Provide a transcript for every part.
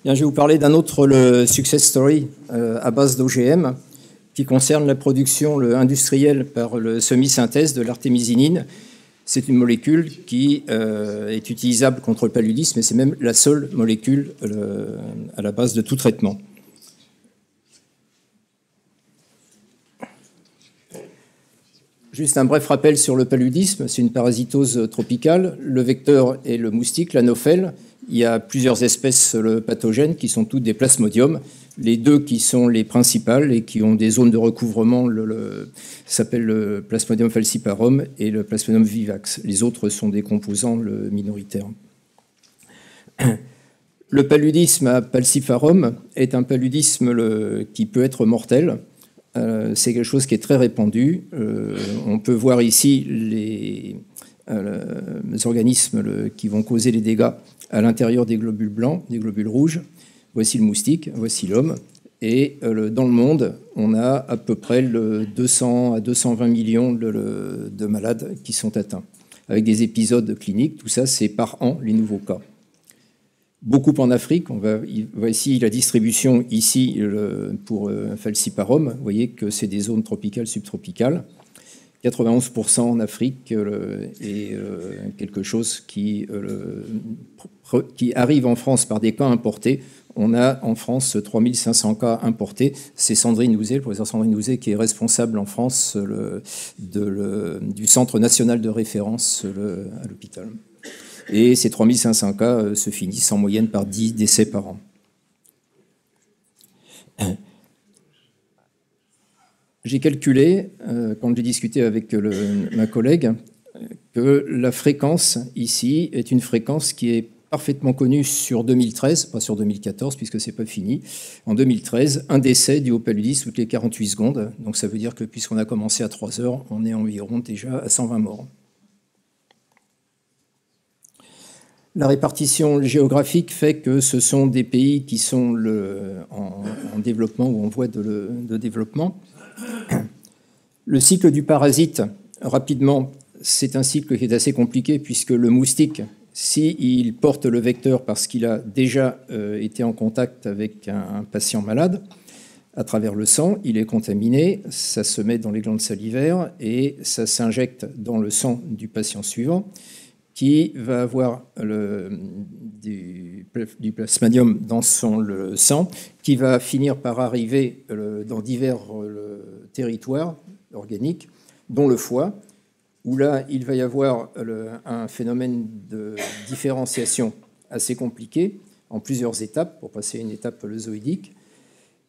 Bien, je vais vous parler d'un autre le success story à base d'OGM qui concerne la production industrielle par le semi-synthèse de l'artémisinine. C'est une molécule qui est utilisable contre le paludisme et c'est même la seule molécule à la base de tout traitement. Juste un bref rappel sur le paludisme. C'est une parasitose tropicale. Le vecteur est le moustique, l'anophèle. Il y a plusieurs espèces pathogènes qui sont toutes des plasmodiums. Les deux qui sont les principales et qui ont des zones de recouvrement s'appellent le Plasmodium falciparum et le Plasmodium vivax. Les autres sont des composants minoritaires. Le paludisme à falciparum est un paludisme qui peut être mortel. C'est quelque chose qui est très répandu. On peut voir ici les organismes qui vont causer les dégâts à l'intérieur des globules blancs, des globules rouges. Voici le moustique, voici l'homme. Et dans le monde, on a à peu près 200 à 220 millions de malades qui sont atteints, avec des épisodes cliniques. Tout ça, c'est par an les nouveaux cas. Beaucoup en Afrique. On voit ici la distribution ici pour falciparum. Vous voyez que c'est des zones tropicales, subtropicales. 91% en Afrique est quelque chose qui arrive en France par des cas importés. On a en France 3500 cas importés. C'est Sandrine Houzé, le professeur Sandrine Houzé, qui est responsable en France du Centre national de référence à l'hôpital. Et ces 3500 cas se finissent en moyenne par 10 décès par an. J'ai calculé, quand j'ai discuté avec ma collègue, que la fréquence ici est une fréquence qui est parfaitement connue sur 2013, pas sur 2014 puisque c'est pas fini. En 2013, un décès dû au paludisme toutes les 48 secondes. Donc ça veut dire que puisqu'on a commencé à 3 heures, on est environ déjà à 120 morts. La répartition géographique fait que ce sont des pays qui sont en développement ou en voie de développement. Le cycle du parasite, rapidement, c'est un cycle qui est assez compliqué puisque le moustique, s'il porte le vecteur parce qu'il a déjà été en contact avec un patient malade, à travers le sang, il est contaminé, ça se met dans les glandes salivaires et ça s'injecte dans le sang du patient suivant, qui va avoir du plasmodium dans le sang, qui va finir par arriver dans divers territoires organiques, dont le foie, où là, il va y avoir un phénomène de différenciation assez compliqué, en plusieurs étapes, pour passer à une étape zoïdique.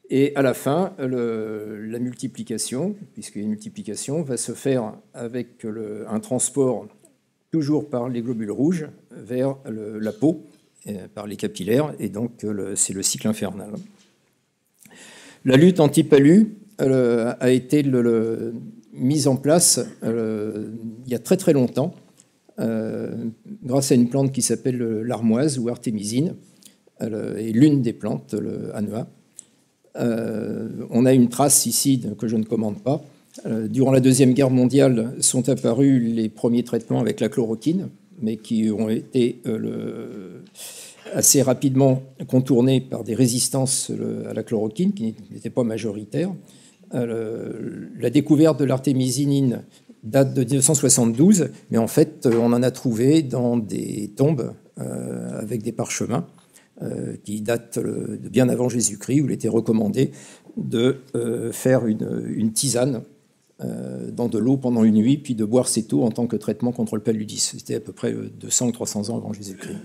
Et à la fin, la multiplication, puisqu'il y a une multiplication, va se faire avec un transport toujours par les globules rouges vers la peau, par les capillaires, et donc c'est le cycle infernal. La lutte anti-palu a été mise en place il y a très très longtemps, grâce à une plante qui s'appelle l'armoise ou artémisine, et l'une des plantes, le Anua. On a une trace ici que je ne commande pas. Durant la Deuxième Guerre mondiale sont apparus les premiers traitements avec la chloroquine, mais qui ont été assez rapidement contournés par des résistances à la chloroquine qui n'étaient pas majoritaires. La découverte de l'artémisinine date de 1972, mais en fait, on en a trouvé dans des tombes avec des parchemins qui datent de bien avant Jésus-Christ, où il était recommandé de faire une tisane dans de l'eau pendant une nuit, puis de boire cette eau en tant que traitement contre le paludisme. C'était à peu près 200 ou 300 ans avant Jésus-Christ.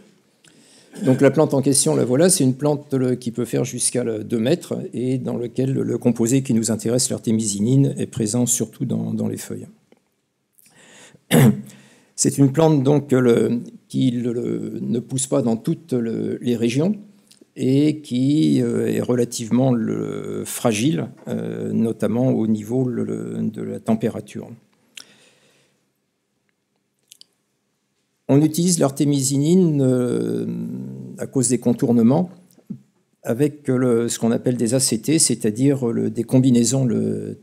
Donc la plante en question, la voilà, c'est une plante qui peut faire jusqu'à 2 mètres et dans lequel le composé qui nous intéresse, l'artémisinine, est présent surtout dans les feuilles. C'est une plante donc qui ne pousse pas dans toutes les régions et qui est relativement fragile, notamment au niveau de la température. On utilise l'artémisinine à cause des contournements avec ce qu'on appelle des ACT, c'est-à-dire des combinaisons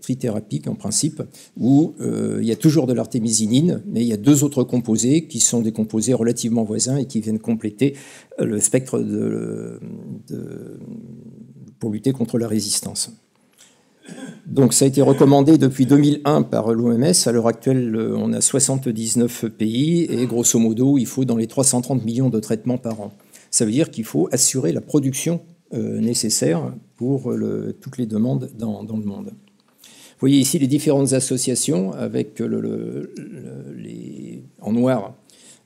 trithérapiques en principe, où il y a toujours de l'artémisinine, mais il y a deux autres composés qui sont des composés relativement voisins et qui viennent compléter le spectre pour lutter contre la résistance. Donc ça a été recommandé depuis 2001 par l'OMS. À l'heure actuelle, on a 79 pays et grosso modo, il faut dans les 330 millions de traitements par an. Ça veut dire qu'il faut assurer la production nécessaire pour toutes les demandes dans le monde. Vous voyez ici les différentes associations avec en noir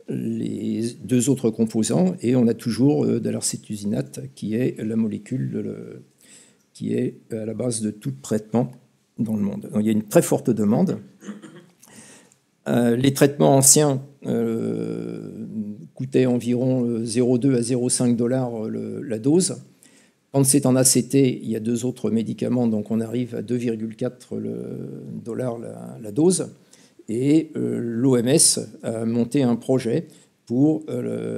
les deux autres composants et on a toujours de l'arsétusinate qui est la molécule qui est à la base de tout traitement dans le monde. Donc, il y a une très forte demande. Les traitements anciens coûtaient environ 0,2 à 0,5 $ la dose. Quand c'est en ACT, il y a deux autres médicaments, donc on arrive à 2,4 $ la dose. Et l'OMS a monté un projet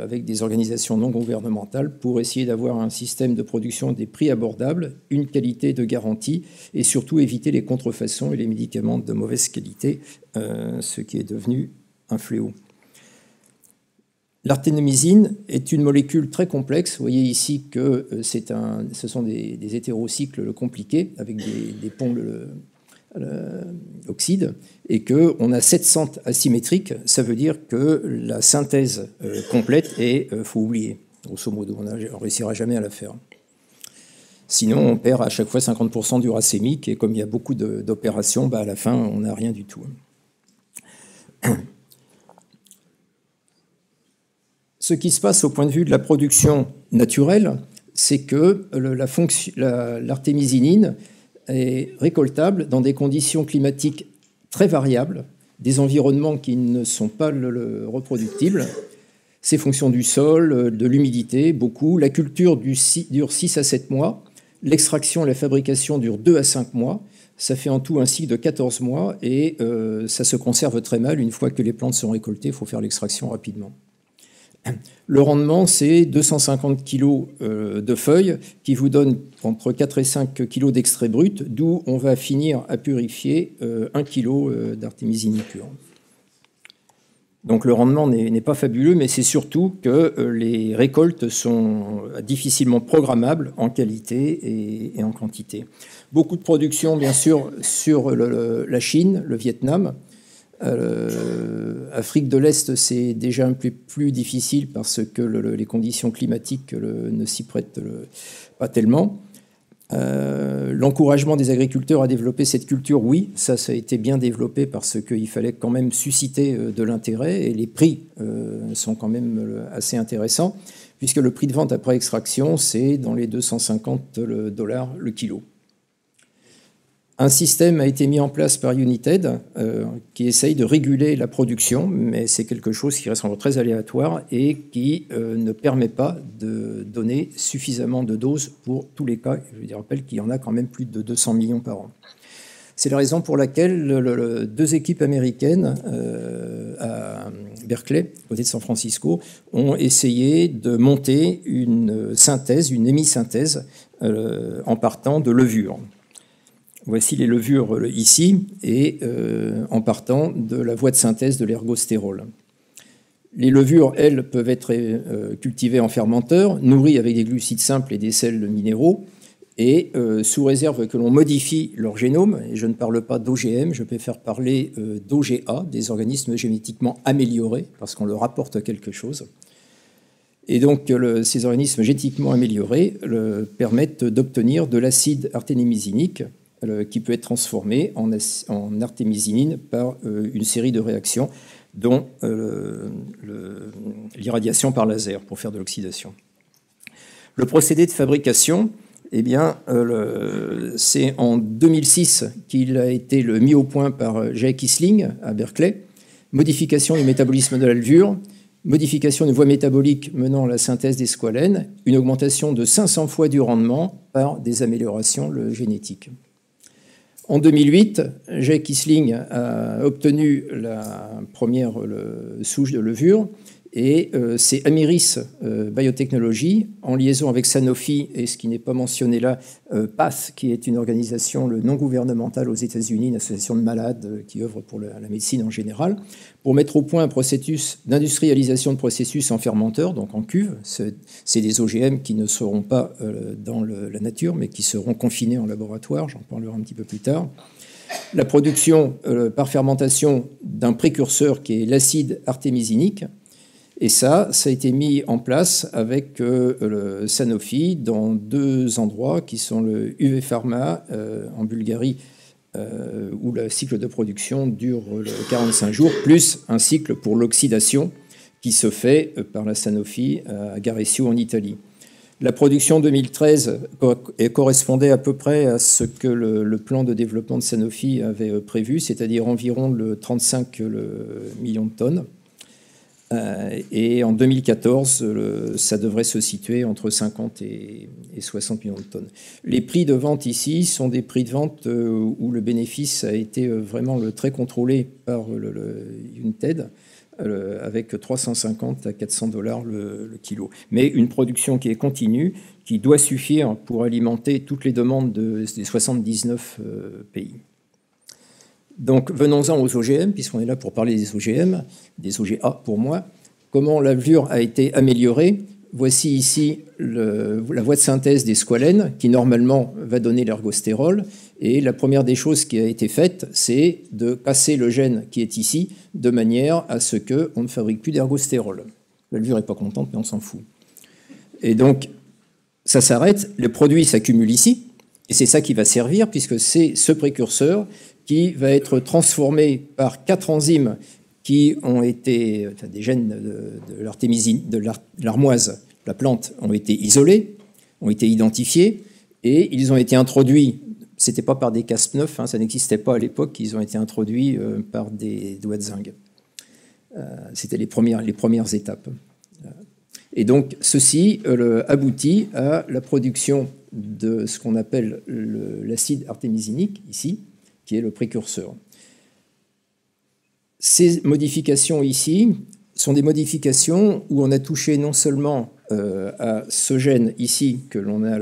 avec des organisations non gouvernementales pour essayer d'avoir un système de production des prix abordables, une qualité de garantie et surtout éviter les contrefaçons et les médicaments de mauvaise qualité, ce qui est devenu un fléau. L'artémisine est une molécule très complexe. Vous voyez ici que ce sont des hétérocycles compliqués avec des ponts oxyde et qu'on a 7 centres asymétriques, ça veut dire que la synthèse complète est, faut oublier, grosso modo, on ne réussira jamais à la faire. Sinon, on perd à chaque fois 50% du racémique et comme il y a beaucoup d'opérations, à la fin, on n'a rien du tout. Ce qui se passe au point de vue de la production naturelle, c'est que l'artémisinine est récoltable dans des conditions climatiques très variables, des environnements qui ne sont pas reproductibles. C'est fonction du sol, de l'humidité, beaucoup. La culture dure 6 à 7 mois. L'extraction et la fabrication durent 2 à 5 mois. Ça fait en tout un cycle de 14 mois et ça se conserve très mal. Une fois que les plantes sont récoltées, il faut faire l'extraction rapidement. Le rendement, c'est 250 kg de feuilles qui vous donnent entre 4 et 5 kg d'extrait brut, d'où on va finir à purifier 1 kg d'artémisine pure. Donc le rendement n'est pas fabuleux, mais c'est surtout que les récoltes sont difficilement programmables en qualité et en quantité. Beaucoup de production, bien sûr, sur la Chine, le Vietnam. Afrique de l'Est, c'est déjà un peu plus difficile parce que les conditions climatiques ne s'y prêtent pas tellement. L'encouragement des agriculteurs à développer cette culture, oui, ça a été bien développé parce qu'il fallait quand même susciter de l'intérêt et les prix sont quand même assez intéressants puisque le prix de vente après extraction, c'est dans les 250 $ le kilo. Un système a été mis en place par United qui essaye de réguler la production, mais c'est quelque chose qui reste très aléatoire et qui ne permet pas de donner suffisamment de doses pour tous les cas. Je rappelle qu'il y en a quand même plus de 200 millions par an. C'est la raison pour laquelle deux équipes américaines à Berkeley, côté de San Francisco, ont essayé de monter une synthèse, une hémisynthèse en partant de levures. Voici les levures ici, et en partant de la voie de synthèse de l'ergostérol. Les levures, elles, peuvent être cultivées en fermenteur, nourries avec des glucides simples et des sels minéraux, et sous réserve que l'on modifie leur génome, et je ne parle pas d'OGM, je préfère parler d'OGA, des organismes génétiquement améliorés, parce qu'on leur apporte quelque chose. Et donc, ces organismes génétiquement améliorés permettent d'obtenir de l'acide artémisinique, qui peut être transformé en artémisinine par une série de réactions, dont l'irradiation par laser pour faire de l'oxydation. Le procédé de fabrication, eh bien, c'est en 2006 qu'il a été mis au point par Jay Kissling à Berkeley. Modification du métabolisme de la levure, modification des voies métaboliques menant à la synthèse des squalènes, une augmentation de 500 fois du rendement par des améliorations génétiques. En 2008, Jay Kissling a obtenu la première souche de levure Et c'est Amiris Biotechnology, en liaison avec Sanofi, et ce qui n'est pas mentionné là, PATH, qui est une organisation non gouvernementale aux États-Unis, une association de malades qui œuvre pour la médecine en général, pour mettre au point un processus d'industrialisation de processus en fermenteur, donc en cuve. C'est des OGM qui ne seront pas dans la nature, mais qui seront confinés en laboratoire, j'en parlerai un petit peu plus tard. La production par fermentation d'un précurseur qui est l'acide artémisinique. Et ça a été mis en place avec le Sanofi dans 2 endroits qui sont le UV Pharma en Bulgarie, où le cycle de production dure 45 jours, plus un cycle pour l'oxydation qui se fait par la Sanofi à Garesio en Italie. La production 2013 correspondait à peu près à ce que le plan de développement de Sanofi avait prévu, c'est-à-dire environ 35 millions de tonnes. Et en 2014, ça devrait se situer entre 50 et 60 millions de tonnes. Les prix de vente ici sont des prix de vente où le bénéfice a été vraiment très contrôlé par United, avec 350 à 400 $ le kilo. Mais une production qui est continue, qui doit suffire pour alimenter toutes les demandes des 79 pays. Donc venons-en aux OGM, puisqu'on est là pour parler des OGM, des OGA pour moi. Comment la levure a été améliorée? Voici ici la voie de synthèse des squalènes, qui normalement va donner l'ergostérol. Et la première des choses qui a été faite, c'est de casser le gène qui est ici, de manière à ce qu'on ne fabrique plus d'ergostérol. La levure n'est pas contente, mais on s'en fout. Et donc, ça s'arrête, le produit s'accumule ici, et c'est ça qui va servir, puisque c'est ce précurseur qui va être transformé par 4 enzymes qui ont été, enfin, des gènes de l'armoise, la plante, ont été isolés, ont été identifiés, et ils ont été introduits, ce n'était pas par des Cas9, ça n'existait pas à l'époque, ils ont été introduits par des doigts de zinc. C'était les premières étapes. Et donc, ceci aboutit à la production de ce qu'on appelle l'acide artémisinique, ici, qui est le précurseur. Ces modifications ici sont des modifications où on a touché non seulement à ce gène ici, que l'on a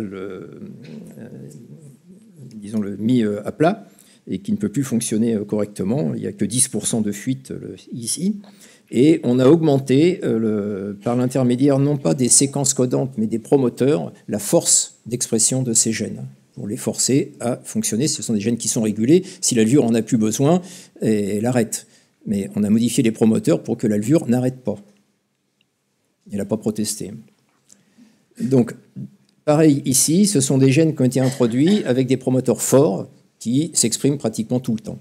mis à plat, et qui ne peut plus fonctionner correctement, il n'y a que 10% de fuite ici, et on a augmenté, par l'intermédiaire non pas des séquences codantes, mais des promoteurs, la force d'expression de ces gènes, pour les forcer à fonctionner. Ce sont des gènes qui sont régulés. Si la levure en a plus besoin, elle arrête. Mais on a modifié les promoteurs pour que la levure n'arrête pas. Elle n'a pas protesté. Donc, pareil ici, ce sont des gènes qui ont été introduits avec des promoteurs forts qui s'expriment pratiquement tout le temps.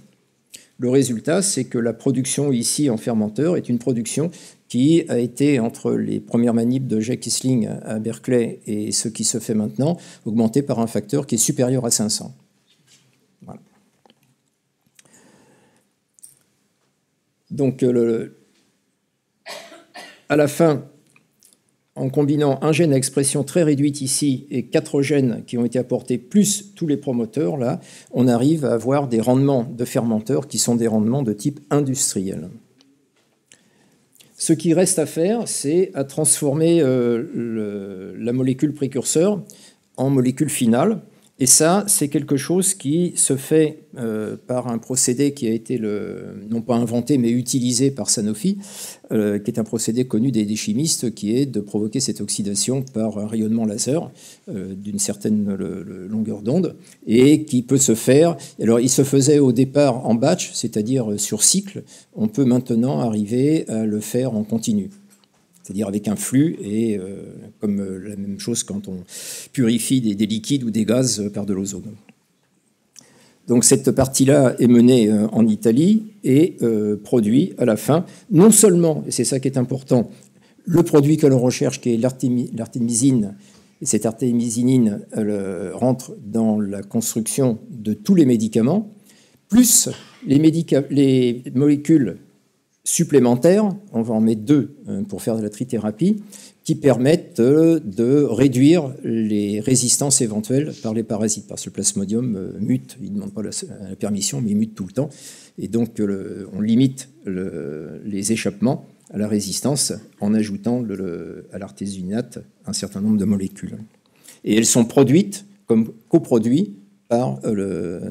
Le résultat, c'est que la production ici en fermenteur est une production qui a été, entre les premières manips de Jacques Kissling à Berkeley et ce qui se fait maintenant, augmentée par un facteur qui est supérieur à 500. Voilà. Donc, à la fin, en combinant un gène à expression très réduite ici et 4 gènes qui ont été apportés, plus tous les promoteurs, là, on arrive à avoir des rendements de fermenteurs qui sont des rendements de type industriel. Ce qui reste à faire, c'est à transformer la molécule précurseur en molécule finale. Et ça, c'est quelque chose qui se fait par un procédé qui a été, non pas inventé, mais utilisé par Sanofi, qui est un procédé connu des chimistes, qui est de provoquer cette oxydation par un rayonnement laser d'une certaine longueur d'onde, et qui peut se faire... Alors, il se faisait au départ en batch, c'est-à-dire sur cycle. On peut maintenant arriver à le faire en continu, c'est-à-dire avec un flux, et comme la même chose quand on purifie des liquides ou des gaz par de l'ozone. Donc cette partie-là est menée en Italie et produit à la fin, non seulement, et c'est ça qui est important, le produit que l'on recherche, qui est l'artémisine, et cette artémisinine rentre dans la construction de tous les médicaments, plus les molécules supplémentaires, on va en mettre 2 pour faire de la trithérapie, qui permettent de réduire les résistances éventuelles par les parasites, parce que le plasmodium mute, il ne demande pas la permission, mais il mute tout le temps, et donc on limite les échappements à la résistance en ajoutant à l'artésunate un certain nombre de molécules. Et elles sont produites comme coproduits par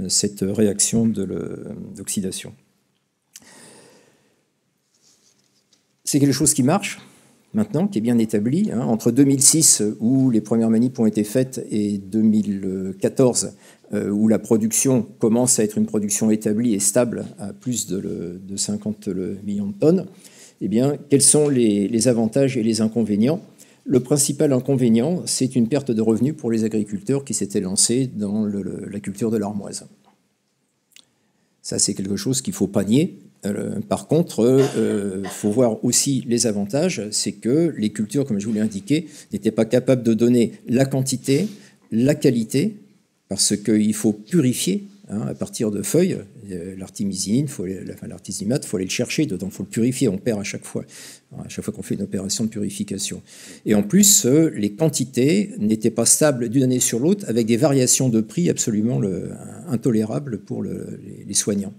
cette réaction d'oxydation. C'est quelque chose qui marche maintenant, qui est bien établi. Entre 2006, où les premières manips ont été faites, et 2014, où la production commence à être une production établie et stable à plus de 50 millions de tonnes, eh bien, quels sont les avantages et les inconvénients? Le principal inconvénient, c'est une perte de revenus pour les agriculteurs qui s'étaient lancés dans la culture de l'armoise. Ça, c'est quelque chose qu'il ne faut pas nier. Par contre, il faut voir aussi les avantages, c'est que les cultures, comme je vous l'ai indiqué, n'étaient pas capables de donner la quantité, la qualité, parce qu'il faut purifier à partir de feuilles. L'artémisinine, l'artésimate, il faut aller le chercher dedans, il faut le purifier, on perd à chaque fois qu'on fait une opération de purification. Et en plus, les quantités n'étaient pas stables d'une année sur l'autre, avec des variations de prix absolument intolérables pour les soignants.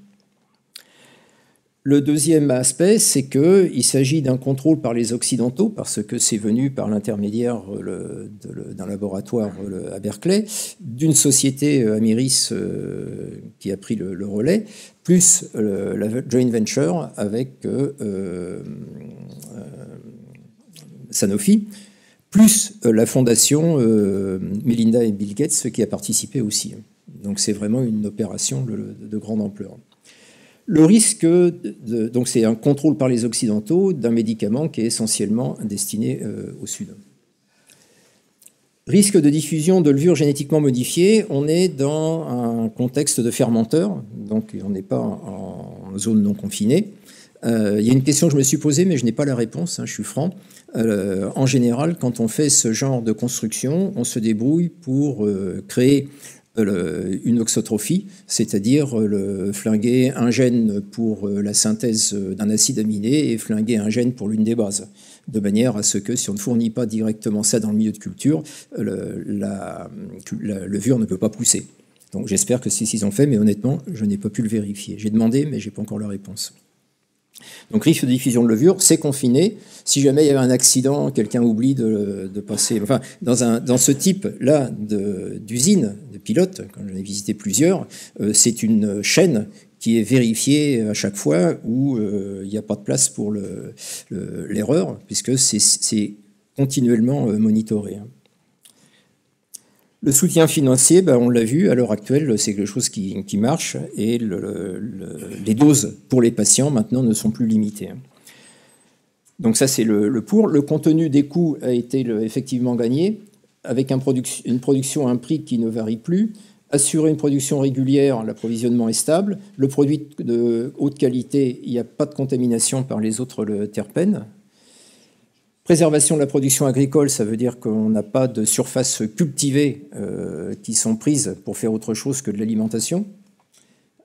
Le deuxième aspect, c'est qu'il s'agit d'un contrôle par les Occidentaux, parce que c'est venu par l'intermédiaire d'un laboratoire à Berkeley, d'une société Amiris qui a pris le relais, plus la joint venture avec Sanofi, plus la fondation Melinda et Bill Gates qui a participé aussi. Donc c'est vraiment une opération de grande ampleur. Le risque, donc c'est un contrôle par les Occidentaux d'un médicament qui est essentiellement destiné au Sud. Risque de diffusion de levures génétiquement modifiées, on est dans un contexte de fermenteur, donc on n'est pas en zone non confinée. Il y a une question que je me suis posée, mais je n'ai pas la réponse, je suis franc. En général, quand on fait ce genre de construction, on se débrouille pour créer une oxotrophie, c'est-à-dire flinguer un gène pour la synthèse d'un acide aminé et flinguer un gène pour l'une des bases, de manière à ce que si on ne fournit pas directement ça dans le milieu de culture, la levure ne peut pas pousser. Donc j'espère que c'est ce qu'ils ont fait, mais honnêtement, je n'ai pas pu le vérifier. J'ai demandé, mais je n'ai pas encore la réponse. Donc risque de diffusion de levure, c'est confiné. Si jamais il y avait un accident, quelqu'un oublie de passer... Enfin, dans ce type-là d'usine, de pilote, quand j'en ai visité plusieurs, c'est une chaîne qui est vérifiée à chaque fois où il n'y a pas de place pour l'erreur, puisque c'est continuellement monitoré. Le soutien financier, on l'a vu, à l'heure actuelle, c'est quelque chose qui marche et les doses pour les patients maintenant ne sont plus limitées. Donc ça, c'est le pour. Le contenu des coûts a été effectivement gagné avec une production à un prix qui ne varie plus. Assurer une production régulière, l'approvisionnement est stable. Le produit de haute qualité, il n'y a pas de contamination par les autres terpènes. Préservation de la production agricole, ça veut dire qu'on n'a pas de surfaces cultivées qui sont prises pour faire autre chose que de l'alimentation.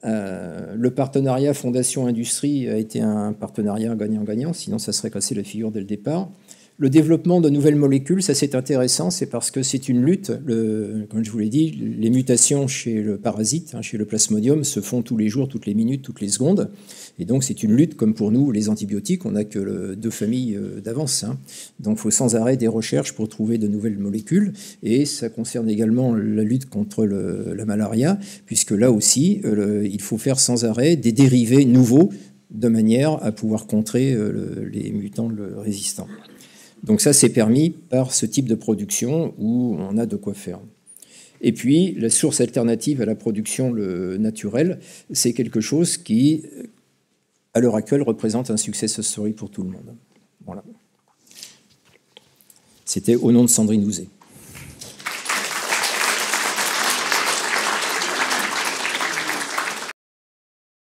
Le partenariat Fondation-Industrie a été un partenariat gagnant-gagnant, sinon ça serait cassé la figure dès le départ. Le développement de nouvelles molécules, ça c'est intéressant, c'est parce que c'est une lutte. Comme je vous l'ai dit, les mutations chez le parasite, chez le plasmodium, se font tous les jours, toutes les minutes, toutes les secondes. Et donc c'est une lutte, comme pour nous, les antibiotiques, on n'a que 2 familles d'avance. Donc il faut sans arrêt des recherches pour trouver de nouvelles molécules. Et ça concerne également la lutte contre la malaria, puisque là aussi, il faut faire sans arrêt des dérivés nouveaux de manière à pouvoir contrer les mutants résistants. Donc ça, c'est permis par ce type de production où on a de quoi faire. Et puis, la source alternative à la production naturelle, c'est quelque chose qui, à l'heure actuelle, représente un success story pour tout le monde. Voilà. C'était au nom de Sandrine Ouzé.